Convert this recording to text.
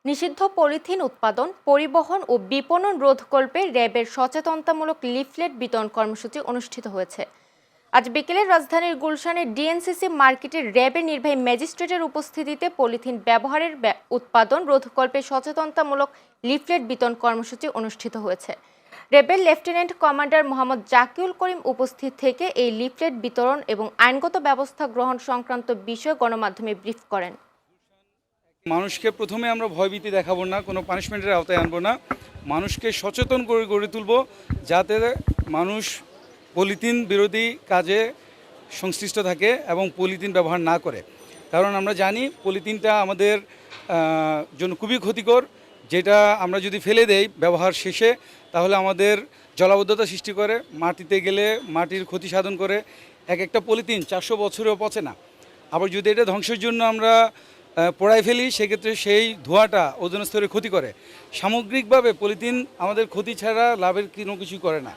নিষিদ্ধ পলিথিন উৎপাদন, পরিবহন ও বিপণন রোধকল্পে র্যাবের সচেতনতামূলক লিফলেট বিতরণ কর্মসূচি অনুষ্ঠিত হয়েছে। আজ বিকেলে রাজধানীর গুলশানের ডিএনসিসি মার্কেটের র্যাবের নির্বাহী ম্যাজিস্ট্রেটের উপস্থিতিতে পলিথিন ব্যবহারের উৎপাদন রোধকল্পে সচেতনতামূলক লিফলেট বিতরণ কর্মসূচি অনুষ্ঠিত হয়েছে। র্যাবের লেফটেন্যান্ট কমান্ডার মোহাম্মদ জাকিউল করিম উপস্থিত থেকে এই লিফলেট বিতরণ এবং আইনগত ব্যবস্থা গ্রহণ সংক্রান্ত বিষয় গণমাধ্যমে ব্রিফ করেন। মানুষকে প্রথমে আমরা ভয়ভীতি দেখাবো না, কোনো পানিশমেন্টের আওতায় আনবো না, মানুষকে সচেতন করে গড়ে তুলব যাতে মানুষ পলিথিন বিরোধী কাজে সংশ্লিষ্ট থাকে এবং পলিথিন ব্যবহার না করে। কারণ আমরা জানি পলিথিনটা আমাদের জন্য খুবই ক্ষতিকর, যেটা আমরা যদি ফেলে দেই ব্যবহার শেষে তাহলে আমাদের জলাবদ্ধতা সৃষ্টি করে, মাটিতে গেলে মাটির ক্ষতি সাধন করে। একটা পলিথিন 400 বছরেও পচে না। আবার যদি এটা ধ্বংসের জন্য আমরা পোড়ায় ফেলি সেক্ষেত্রে সেই ধোঁয়াটা ওজোন স্তরে ক্ষতি করে। সামগ্রিকভাবে পলিথিন আমাদের ক্ষতি ছাড়া লাভের কোনো কিছুই করে না।